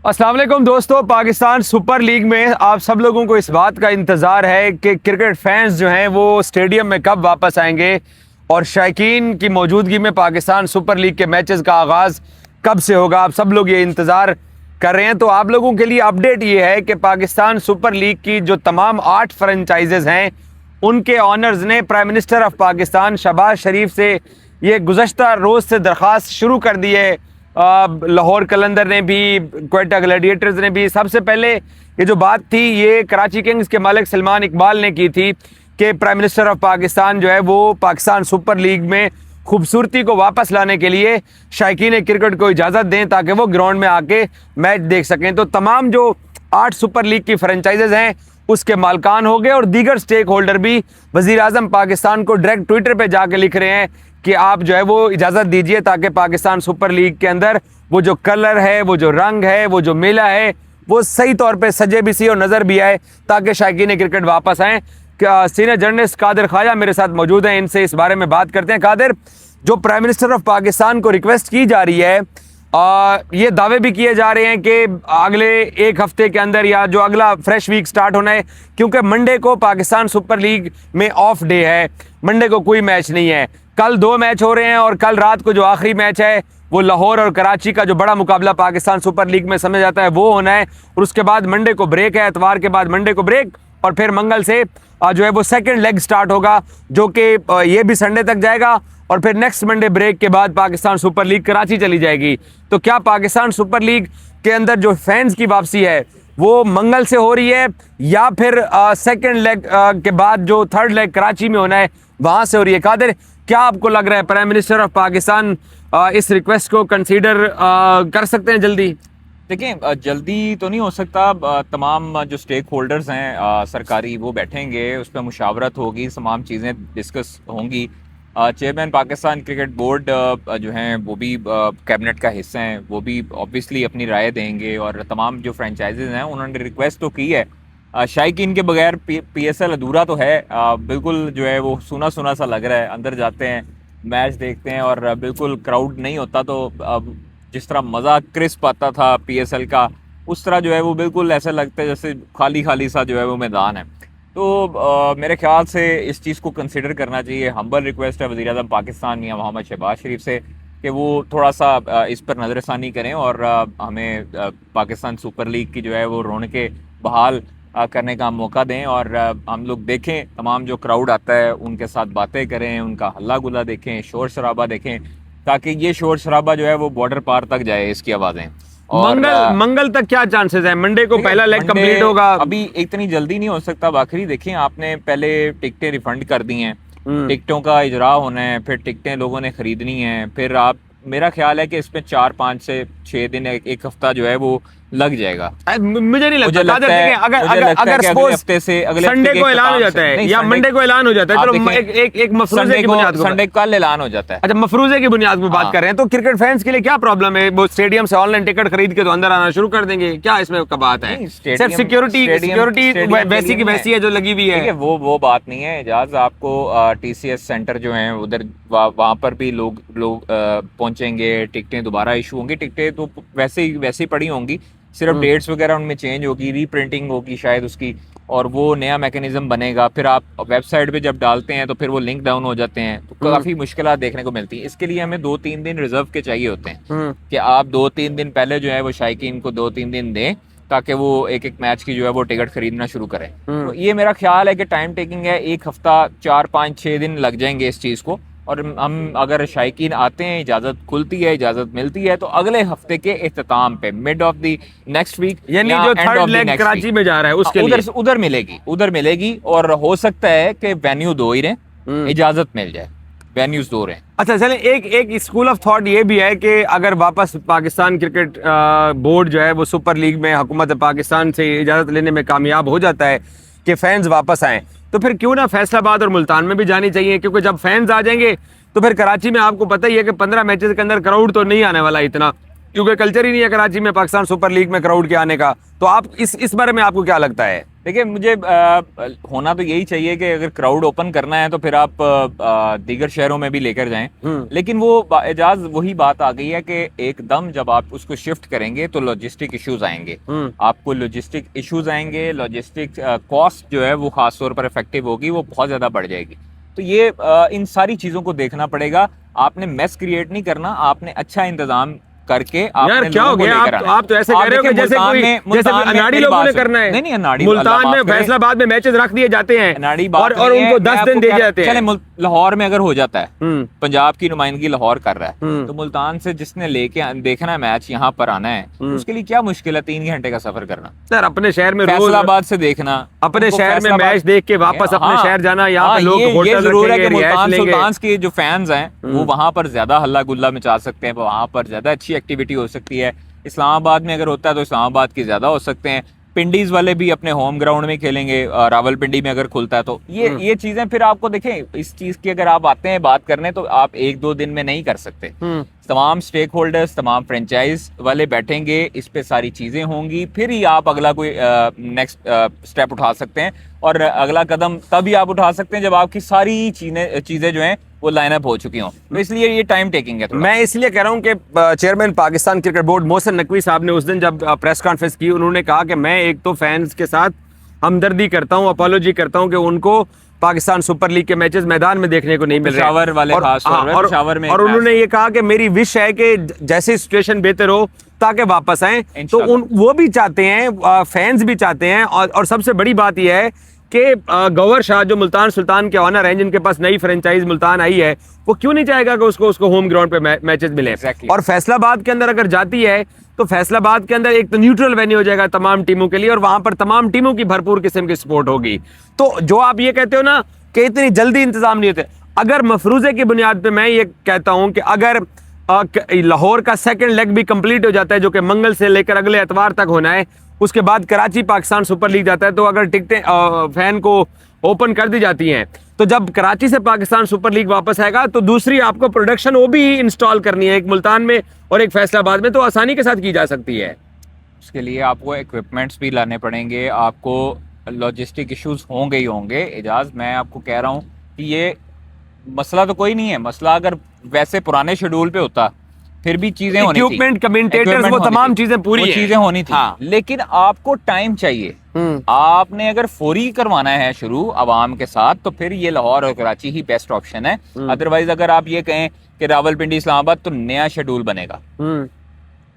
अस्सलाम वालेकुम दोस्तों, पाकिस्तान सुपर लीग में आप सब लोगों को इस बात का इंतज़ार है कि क्रिकेट फैंस जो हैं वो स्टेडियम में कब वापस आएंगे और शायकीन की मौजूदगी में पाकिस्तान सुपर लीग के मैचेस का आगाज़ कब से होगा। आप सब लोग ये इंतज़ार कर रहे हैं। तो आप लोगों के लिए अपडेट ये है कि पाकिस्तान सुपर लीग की जो तमाम 8 फ्रेंचाइजेज़ हैं उनके ऑनर्स ने prime minister of Pakistan Shehbaz Sharif से ये गुज़श्ता रोज़ से दरख्वास्त शुरू कर दी है। लाहौर कलंदर ने भी, क्वेटा ग्लैडिएटर्स ने भी। सबसे पहले ये जो बात थी ये कराची किंग्स के मालिक सलमान इकबाल ने की थी कि प्राइम मिनिस्टर ऑफ पाकिस्तान जो है वो पाकिस्तान सुपर लीग में खूबसूरती को वापस लाने के लिए शायकीन क्रिकेट को इजाज़त दें ताकि वो ग्राउंड में आके मैच देख सकें। तो तमाम जो 8 सुपर लीग की फ्रेंचाइजेज हैं उसके मालकान हो गए और दीगर स्टेक होल्डर भी वज़ीर आज़म पाकिस्तान को डायरेक्ट ट्विटर पे जाके लिख रहे हैं कि आप जो है वो इजाज़त दीजिए ताकि पाकिस्तान सुपर लीग के अंदर वो जो कलर है, वो जो रंग है, वो जो मेला है वो सही तौर पे सजे भी सी और नज़र भी आए ताकि शायकीन क्रिकेट वापस आएँ। सीनियर जर्नलिस्ट कादिर ख्वाजा मेरे साथ मौजूद हैं, इनसे इस बारे में बात करते हैं। कादिर, जो प्राइम मिनिस्टर ऑफ पाकिस्तान को रिक्वेस्ट की जा रही है, ये दावे भी किए जा रहे हैं कि अगले एक हफ्ते के अंदर या जो अगला फ्रेश वीक स्टार्ट होना है, क्योंकि मंडे को पाकिस्तान सुपर लीग में ऑफ डे है, मंडे को कोई मैच नहीं है। कल 2 मैच हो रहे हैं और कल रात को जो आखिरी मैच है वो लाहौर और कराची का जो बड़ा मुकाबला पाकिस्तान सुपर लीग में समझ जाता है वो होना है। और उसके बाद मंडे को ब्रेक है, एतवार के बाद मंडे को ब्रेक और फिर मंगल से जो है वो सेकंड लेग स्टार्ट होगा जो कि ये भी संडे तक जाएगा और फिर नेक्स्ट मंडे ब्रेक के बाद पाकिस्तान सुपर लीग कराची चली जाएगी। तो क्या पाकिस्तान सुपर लीग के अंदर जो फैंस की वापसी है वो मंगल से हो रही है या फिर सेकंड लेग के बाद जो थर्ड लेग कराची में होना है वहां से हो रही है? कादिर, क्या आपको लग रहा है प्राइम मिनिस्टर ऑफ पाकिस्तान इस रिक्वेस्ट को कंसीडर कर सकते हैं जल्दी? देखिए, जल्दी तो नहीं हो सकता। तमाम जो स्टेक होल्डर्स हैं सरकारी, वो बैठेंगे, उस पर मुशावरत होगी, तमाम चीज़ें डिस्कस होंगी। चेयरमैन पाकिस्तान क्रिकेट बोर्ड जो हैं वो भी कैबिनेट का हिस्सा हैं, वो भी ऑब्वियसली अपनी राय देंगे और तमाम जो फ्रेंचाइजेज हैं उन्होंने रिक्वेस्ट तो की है। शायकीन के बगैर PSL अधूरा तो है। बिल्कुल जो है वो सूना सूना सा लग रहा है। अंदर जाते हैं, मैच देखते हैं और बिल्कुल क्राउड नहीं होता, तो जिस तरह मज़ा क्रिस्प आता था PSL का, उस तरह जो है वो बिल्कुल ऐसा लगता है जैसे खाली खाली सा जो है वो मैदान है। तो मेरे ख्याल से इस चीज़ को कंसिडर करना चाहिए। हम्बल रिक्वेस्ट है वज़ीर आज़म पाकिस्तान मियां मोहम्मद शहबाज शरीफ से कि वो थोड़ा सा इस पर नज़रसानी करें और हमें पाकिस्तान सुपर लीग की जो है वो रौनकें बहाल करने का मौका दें और हम लोग देखें, तमाम जो क्राउड आता है उनके साथ बातें करें, उनका हल्ला गुल्ला देखें, शोर शराबा देखें, ताकि ये शोर शराबा जो है वो बॉर्डर पार तक जाए, इसकी आवाज़ें। और मंगल तक क्या चांसेस है? मंडे को पहला लेग कंप्लीट होगा। अभी इतनी जल्दी नहीं हो सकता बाखरी। देखिए, आपने पहले टिकटें रिफंड कर दी हैं, टिकटों का इजरा होना है, फिर टिकटें लोगों ने खरीदनी है, फिर आप, मेरा ख्याल है कि इसमें 4-5 से 6 दिन, एक हफ्ता जो है वो लग जाएगा। मुझे नहीं लगता। अगर सपोज हफ्ते से अगले संडे को ऐलान हो जाता है या मंडे को ऐलान हो जाता है, चलो एक मफरूजे की बुनियाद पर, संडे कल ऐलान हो जाता है। अच्छा, मफरूजे की बुनियाद पर बात कर रहे हैं, तो क्रिकेट फैंस के लिए क्या प्रॉब्लम है? वो स्टेडियम से ऑनलाइन टिकट खरीद के तो अंदर आना शुरू कर देंगे, क्या इसमें का बात है? सिर्फ सिक्योरिटी वैसी की वैसी है जो लगी हुई है, वो बात नहीं है। एजाज, आपको TCS सेंटर जो है उधर, वहां पर भी लोग पहुंचेंगे, टिकटें दोबारा इशू होंगी। टिकटें तो वैसे ही पड़ी होंगी, सिर्फ डेट्स वगैरह उनमें चेंज होगी, रीप्रिंटिंग होगी शायद उसकी, और वो नया मैकेनिज्म बनेगा। फिर आप वेबसाइट पे जब डालते हैं तो फिर वो लिंक डाउन हो जाते हैं, तो काफ़ी मुश्किलात देखने को मिलती है। इसके लिए हमें 2-3 दिन रिजर्व के चाहिए होते हैं कि आप 2-3 दिन पहले जो है वो शायकीन को 2-3 दिन दें ताकि वो एक मैच की जो है वो टिकट खरीदना शुरू करें। तो ये मेरा ख्याल है कि टाइम टेकिंग है। एक हफ्ता, 4-5-6 दिन लग जाएंगे इस चीज़ को। और हम अगर शायकीन आते हैं, इजाज़त खुलती है, इजाज़त मिलती है, तो अगले हफ्ते के इख्तिताम पे, mid of the next week, यानी जो थर्ड लेग कराची में जा रहा है उसके लिए उधर मिलेगी। और हो सकता है कि वेन्यू 2 ही रहें, इजाज़त मिल जाए, वेन्यूज 2 रहें। अच्छा, चलें, एक स्कूल ऑफ थॉट ये भी है कि अगर वापस पाकिस्तान क्रिकेट बोर्ड जो है वो सुपर लीग में हुकूमत पाकिस्तान से इजाज़त लेने में कामयाब हो जाता है कि फैंस वापस आएँ, तो फिर क्यों ना फैसलाबाद और मुल्तान में भी जानी चाहिए, क्योंकि जब फैंस आ जाएंगे तो फिर कराची में आपको पता ही है कि 15 मैचेस के अंदर क्राउड तो नहीं आने वाला इतना, क्योंकि कल्चर ही नहीं है कराची में पाकिस्तान सुपर लीग में क्राउड के आने का। तो आप इस बारे में आपको क्या लगता है? देखिए मुझे होना तो यही चाहिए कि अगर क्राउड ओपन करना है तो फिर आप दीगर शहरों में भी लेकर जाएं, लेकिन वो एजाज वही बात आ गई है कि एकदम जब आप उसको शिफ्ट करेंगे तो लॉजिस्टिक इश्यूज आएंगे, आपको लॉजिस्टिक इश्यूज आएंगे, लॉजिस्टिक कॉस्ट जो है वो खास तौर पर इफेक्टिव होगी, वो बहुत ज्यादा बढ़ जाएगी। तो ये इन सारी चीजों को देखना पड़ेगा। आपने मेस क्रिएट नहीं करना, आपने अच्छा इंतजाम करके यार क्या हो गया, आप तो ऐसे कह रहे हो कि जैसे अनाड़ी लोगों ने करना है। नहीं अनाड़ी, मुल्तान में फैसलाबाद में मैचेस रख दिए जाते हैं और उनको 10 दिन दे जाते हैं। चले लाहौर में अगर हो जाता है, पंजाब की नुमाइंदगी लाहौर कर रहा है, तो मुल्तान से जिसने लेके देखना है मैच यहाँ पर आना है, उसके लिए क्या मुश्किल है 3 घंटे का सफर करना। सर अपने शहर में फैसलाबाद से देखना, अपने शहर में मैच देख के वापस अपने शहर जाना, यहाँ पे लोग ये जरूर है कि मुल्तान सुल्तान के जो फैंस हैं वो वहां पर ज्यादा हल्ला गुल्ला मचा सकते हैं, वहां पर ज्यादा अच्छी एक्टिविटी हो सकती है। इस्लामाबाद में अगर होता है तो इस्लामाबाद की ज्यादा हो सकते हैं। पिंडीज वाले भी अपने होम ग्राउंड में खेलेंगे, रावलपिंडी में अगर खुलता है तो ये चीजें फिर आपको देखें, इस चीज की अगर आप आते हैं बात करने तो आप 1-2 दिन में नहीं कर सकते। तमाम स्टेक होल्डर्स, तमाम फ्रेंचाइज वाले बैठेंगे, इस पे सारी चीजें होंगी, फिर ही आप अगला कोई नेक्स्ट स्टेप उठा सकते हैं। और अगला कदम तभी आप उठा सकते हैं जब आपकी सारी चीजें जो हैं वो लाइन अप हो चुकी हों। तो इसलिए ये टाइम टेकिंग है। मैं इसलिए कह रहा हूं कि chairman Pakistan cricket board Mohsin Naqvi साहब ने उस दिन जब प्रेस कॉन्फ्रेंस की, उन्होंने कहा कि मैं एक तो फैंस के साथ हमदर्दी करता हूं, अपॉलॉजी करता हूं कि उनको पाकिस्तान सुपर लीग के मैचेस मैदान में देखने को नहीं मिल रहे पेशावर वाले खास तौर पे, और उन्होंने ये कहा कि मेरी विश है कि जैसे सिचुएशन बेहतर हो ताकि वापस आए। तो वो भी चाहते हैं, फैंस भी चाहते हैं। और सबसे बड़ी बात यह है कि गौहर शाह जो मुल्तान सुल्तान के ऑनर हैं, जिनके पास नई फ्रेंचाइज मुल्तान आई है, वो क्यों नहीं चाहेगा कि उसको होम ग्राउंड पे मैचेस मिले। और फैसलाबाद के अंदर अगर जाती है तो फैसलाबाद के अंदर एक तो न्यूट्रल वेन्यू हो जाएगा तमाम टीमों के लिए, और वहां पर तमाम टीमों की भरपूर किस्म की सपोर्ट होगी। तो जो आप ये कहते हो ना कि इतनी जल्दी इंतजाम नहीं होते, अगर मफरूजे की बुनियाद पे मैं ये कहता हूं कि अगर लाहौर का सेकंड लेग भी कंप्लीट हो जाता है, जो कि मंगल से लेकर अगले एतवार तक होना है, उसके बाद कराची पाकिस्तान सुपर लीग जाता है, तो अगर टिकटें फैन को ओपन कर दी जाती हैं, तो जब कराची से पाकिस्तान सुपर लीग वापस आएगा तो दूसरी आपको प्रोडक्शन वो भी इंस्टॉल करनी है, एक मुल्तान में और एक फैसलाबाद में, तो आसानी के साथ की जा सकती है। उसके लिए आपको इक्विपमेंट्स भी लाने पड़ेंगे, आपको लॉजिस्टिक इश्यूज होंगे ही होंगे। एजाज मैं आपको कह रहा हूँ कि ये मसला तो कोई नहीं है। मसला अगर वैसे पुराने शेड्यूल पे होता फिर भी चीजें होनी थी, इक्विपमेंट, कमेंटेटर्स, वो तमाम चीजें पूरी हैं, चीजें होनी थी। हाँ। लेकिन आपको टाइम चाहिए। आपने अगर फौरी करवाना है शुरू आवाम के साथ, तो फिर ये लाहौर और कराची ही बेस्ट ऑप्शन है। अदरवाइज अगर आप ये कहें कि रावलपिंडी इस्लामाबाद, तो नया शेड्यूल बनेगा।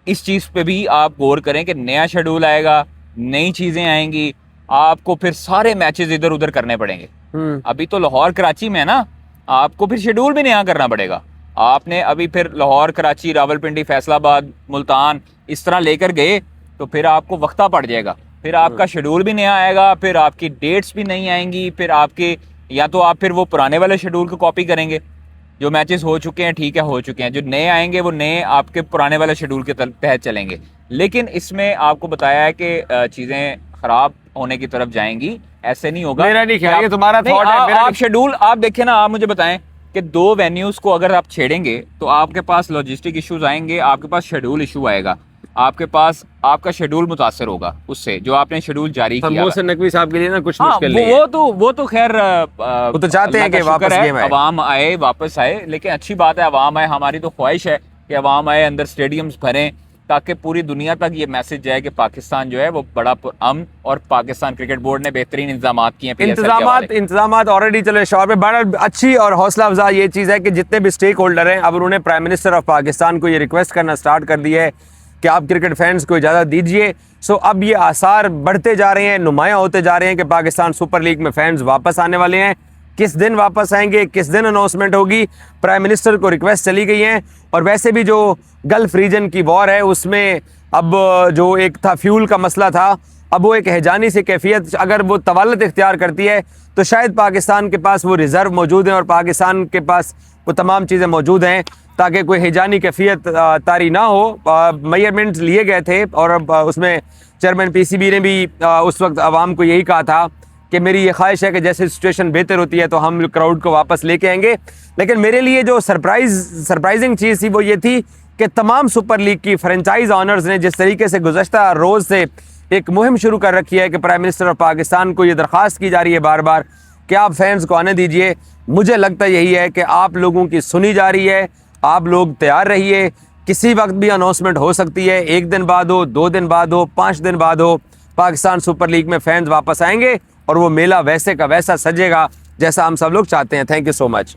इस चीज पे भी आप गौर करें कि नया शेड्यूल आएगा, नई चीजें आएंगी, आपको फिर सारे मैचेस इधर उधर करने पड़ेंगे। अभी तो लाहौर कराची में है ना, आपको फिर शेड्यूल भी नया करना पड़ेगा। आपने अभी फिर लाहौर कराची रावलपिंडी फैसलाबाद मुल्तान इस तरह लेकर गए तो फिर आपको वक्ता पड़ जाएगा, फिर आपका शेड्यूल भी नया आएगा, फिर आपकी डेट्स भी नहीं आएंगी, फिर आपके या तो आप फिर वो पुराने वाले शेड्यूल को कॉपी करेंगे, जो मैचेस हो चुके हैं ठीक है हो चुके हैं, जो नए आएंगे वो नए आपके पुराने वाले शेड्यूल के तहत चलेंगे। लेकिन इसमें आपको बताया है कि चीजें खराब होने की तरफ जाएंगी, ऐसे नहीं होगा। मेरा नहीं ख्याल, ये तुम्हारा थॉट है। आप शेड्यूल आप देखें ना, आप मुझे बताएं कि 2 वेन्यूज को अगर आप छेड़ेंगे तो आपके पास लॉजिस्टिक इश्यूज आएंगे, आपके पास शेड्यूल इशू आएगा, आपके पास आपका शेड्यूल मुतासर होगा उससे जो आपने शेड्यूल जारी किया। मोहसिन नकवी साहब के लिए ना कुछ मुश्किल नहीं है। वो तो खैर वो तो चाहते हैं कि वापस अवाम आए, वापस आए, लेकिन अच्छी बात है अवाम आए। हमारी तो ख्वाहिश है कि अवाम आए, अंदर स्टेडियम्स भरें, ताकि पूरी दुनिया तक ये मैसेज जाए कि पाकिस्तान जो है वो बड़ा अमन, और पाकिस्तान क्रिकेट बोर्ड ने बेहतरीन इंतजाम किए हैं। इंतजाम ऑलरेडी चले शौर पे। बड़ा अच्छी और हौसला अफजा ये चीज़ है कि जितने भी स्टेक होल्डर हैं, अब उन्होंने प्राइम मिनिस्टर ऑफ पाकिस्तान को ये रिक्वेस्ट करना स्टार्ट कर दी है कि आप क्रिकेट फैंस को इजाज़त दीजिए। सो अब ये आसार बढ़ते जा रहे हैं, नुमायाँ होते जा रहे हैं कि पाकिस्तान सुपर लीग में फैंस वापस आने वाले हैं। किस दिन वापस आएंगे, किस दिन अनाउंसमेंट होगी, प्राइम मिनिस्टर को रिक्वेस्ट चली गई है। और वैसे भी जो गल्फ रीजन की वॉर है उसमें अब जो एक था फ्यूल का मसला था, अब वो एक हैजानी से कैफियत अगर वो तवालत इख्तियार करती है तो शायद पाकिस्तान के पास वो रिज़र्व मौजूद हैं और पाकिस्तान के पास वो तमाम चीज़ें मौजूद हैं ताकि कोई हैजानी कैफियत तारी ना हो। मेजरमेंट्स लिए गए थे और अब उसमें चेयरमैन PCB ने भी उस वक्त आवाम को यही कहा था कि मेरी ये ख्वाहिश है कि जैसे सिचुएशन बेहतर होती है तो हम क्राउड को वापस लेके आएंगे। लेकिन मेरे लिए जो सरप्राइजिंग चीज़ थी वो ये थी कि तमाम सुपर लीग की फ्रेंचाइज ऑनर्स ने जिस तरीके से गुज़श्ता रोज़ से एक मुहिम शुरू कर रखी है कि प्राइम मिनिस्टर ऑफ पाकिस्तान को ये दरख्वास्त की जा रही है बार बार कि आप फैंस को आने दीजिए। मुझे लगता यही है कि आप लोगों की सुनी जा रही है, आप लोग तैयार रहिए, किसी वक्त भी अनाउंसमेंट हो सकती है, 1 दिन बाद हो, 2 दिन बाद हो, 5 दिन बाद हो, पाकिस्तान सुपर लीग में फैंस वापस आएंगे और वो मेला वैसे का वैसा सजेगा जैसा हम सब लोग चाहते हैं। Thank you so much.